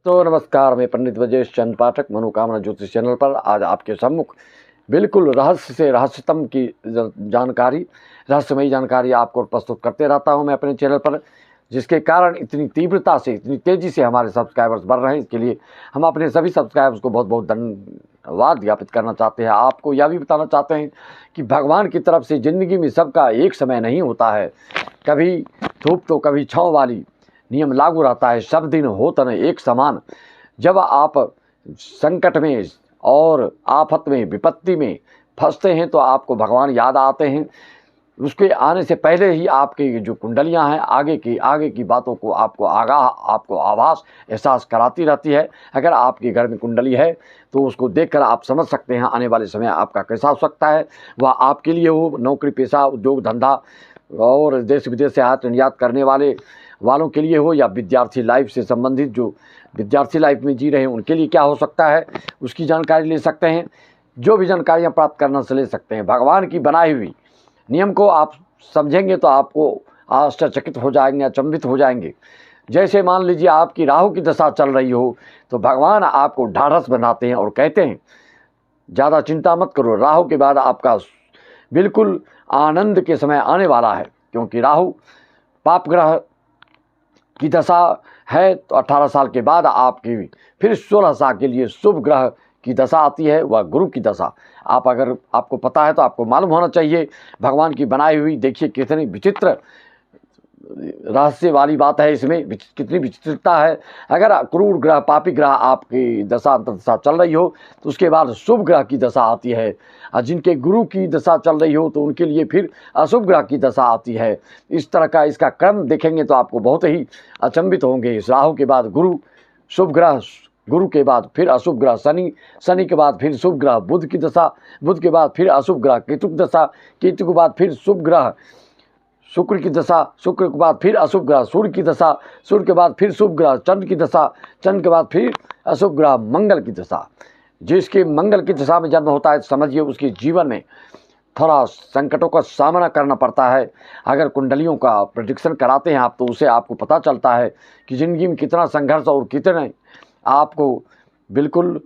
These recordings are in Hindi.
तो नमस्कार, मैं पंडित ब्रजेश चंद पाठक मनोकामना ज्योतिष चैनल पर आज आपके सम्मुख बिल्कुल रहस्य से रहस्यतम की जानकारी, रहस्यमयी जानकारी आपको प्रस्तुत करते रहता हूं मैं अपने चैनल पर, जिसके कारण इतनी तीव्रता से, इतनी तेज़ी से हमारे सब्सक्राइबर्स बढ़ रहे हैं। इसके लिए हम अपने सभी सब्सक्राइबर्स को बहुत बहुत धन्यवाद ज्ञापित करना चाहते हैं। आपको यह भी बताना चाहते हैं कि भगवान की तरफ से ज़िंदगी में सबका एक समय नहीं होता है। कभी धूप तो कभी छाँव वाली नियम लागू रहता है। सब दिन हो तन एक समान। जब आप संकट में और आफत में, विपत्ति में फंसते हैं तो आपको भगवान याद आते हैं। उसके आने से पहले ही आपकी जो कुंडलियां हैं आगे की बातों को आपको आभास एहसास कराती रहती है। अगर आपके घर में कुंडली है तो उसको देखकर आप समझ सकते हैं आने वाले समय आपका कैसा हो सकता है। वह आपके लिए हो, नौकरी पेशा, उद्योग धंधा और देश विदेश से आयात निर्यात करने वालों के लिए हो, या विद्यार्थी लाइफ से संबंधित जो विद्यार्थी लाइफ में जी रहे हैं उनके लिए क्या हो सकता है, उसकी जानकारी ले सकते हैं। जो भी जानकारियाँ प्राप्त करना से ले सकते हैं। भगवान की बनाई हुई नियम को आप समझेंगे तो आपको आश्चर्यचकित हो जाएंगे, अचंभित हो जाएंगे। जैसे मान लीजिए आपकी राहु की दशा चल रही हो तो भगवान आपको ढाढ़स बनाते हैं और कहते हैं ज़्यादा चिंता मत करो, राहु के बाद आपका बिल्कुल आनंद के समय आने वाला है। क्योंकि राहु पाप ग्रह की दशा है तो 18 साल के बाद आपकी फिर 16 साल के लिए शुभ ग्रह की दशा आती है, वह गुरु की दशा। अगर आपको पता है तो आपको मालूम होना चाहिए भगवान की बनाई हुई। देखिए कितनी विचित्र रहस्य वाली बात है इसमें, कितनी विचित्रता है। अगर क्रूर ग्रह, पापी ग्रह आपकी दशा अंतर्दशा चल रही हो तो उसके बाद शुभ ग्रह की दशा आती है, और जिनके गुरु की दशा चल रही हो तो उनके लिए फिर अशुभ ग्रह की दशा आती है। इस तरह का इसका क्रम देखेंगे तो आपको बहुत ही अचंभित होंगे। इस राहु के बाद गुरु, शुभ ग्रह, गुरु के बाद फिर अशुभ ग्रह शनि, शनि के बाद फिर शुभ ग्रह बुध की दशा, बुध के बाद फिर अशुभ ग्रह केतु की दशा, केतु के बाद फिर शुभ ग्रह शुक्र की दशा, शुक्र के बाद फिर अशुभ ग्रह सूर्य की दशा, सूर्य के बाद फिर शुभ ग्रह चंद्र की दशा, चंद्र के बाद फिर अशुभ ग्रह मंगल की दशा। जिसके मंगल की दशा में जन्म होता है समझिए उसके जीवन में थोड़ा संकटों का सामना करना पड़ता है। अगर कुंडलियों का प्रेडिक्शन कराते हैं आप तो उससे आपको पता चलता है कि ज़िंदगी में कितना संघर्ष और कितने आपको बिल्कुल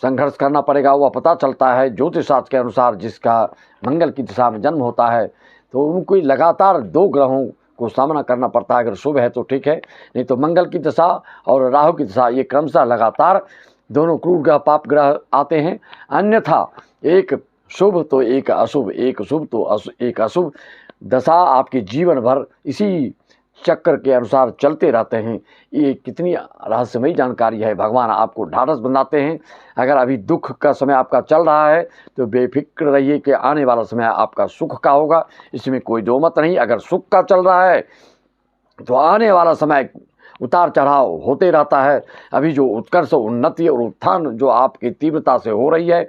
संघर्ष करना पड़ेगा, वह पता चलता है। ज्योतिष शास्त्र के अनुसार जिसका मंगल की दिशा में जन्म होता है तो उनको लगातार 2 ग्रहों को सामना करना पड़ता है। अगर शुभ है तो ठीक है, नहीं तो मंगल की दशा और राहु की दशा ये क्रमशः लगातार दोनों क्रूर ग्रह, पाप ग्रह आते हैं। अन्यथा एक शुभ तो एक अशुभ, एक शुभ तो एक अशुभ दशा आपके जीवन भर इसी चक्कर के अनुसार चलते रहते हैं। ये कितनी रहस्यमयी जानकारी है। भगवान आपको ढाढ़स बनाते हैं। अगर अभी दुख का समय आपका चल रहा है तो बेफिक्र रहिए कि आने वाला समय आपका सुख का होगा, इसमें कोई दो मत नहीं। अगर सुख का चल रहा है तो आने वाला समय उतार चढ़ाव होते रहता है। अभी जो उत्कर्ष, उन्नति और उत्थान जो आपकी तीव्रता से हो रही है,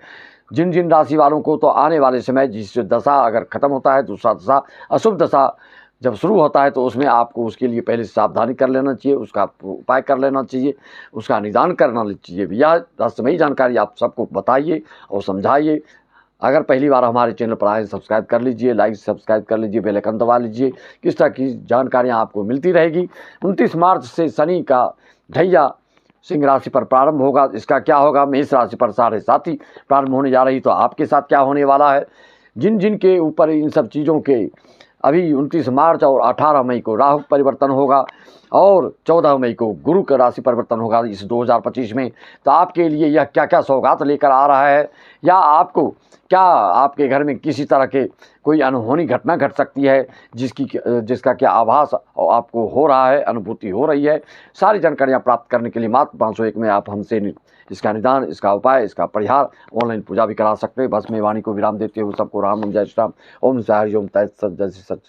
जिन राशि वालों को तो आने वाले समय जिस दशा अगर खत्म होता है, दूसरा दशा अशुभ दशा जब शुरू होता है तो उसमें आपको उसके लिए पहले सावधानी कर लेना चाहिए, उसका उपाय कर लेना चाहिए, उसका निदान करना चाहिए। यह रहस्यमयी जानकारी आप सबको बताइए और समझाइए। अगर पहली बार हमारे चैनल पर आए सब्सक्राइब कर लीजिए, लाइक सब्सक्राइब कर लीजिए, बेल आइकन दबा लीजिए। किस तरह की जानकारियाँ आपको मिलती रहेगी। 29 मार्च से शनि का ढैया सिंह राशि पर प्रारंभ होगा। इसका क्या होगा, मेष राशि पर 7.5 प्रारंभ होने जा रही, तो आपके साथ क्या होने वाला है। जिन के ऊपर इन सब चीज़ों के अभी 29 मार्च और 18 मई को राहु परिवर्तन होगा और 14 मई को गुरु का राशि परिवर्तन होगा इस 2025 में, तो आपके लिए यह क्या क्या सौगात लेकर आ रहा है, या आपको क्या आपके घर में किसी तरह के कोई अनहोनी घटना घट सकती है जिसका क्या आभास आपको हो रहा है, अनुभूति हो रही है। सारी जानकारियाँ प्राप्त करने के लिए मात्र 501 में आप हमसे इसका निदान, इसका उपाय, इसका परिहार, ऑनलाइन पूजा भी करा सकते हैं। बस मैं वाणी को विराम देते हुए सबको राम जय श्री राम, ओम साई ओम तैत् सत जय श्री सत।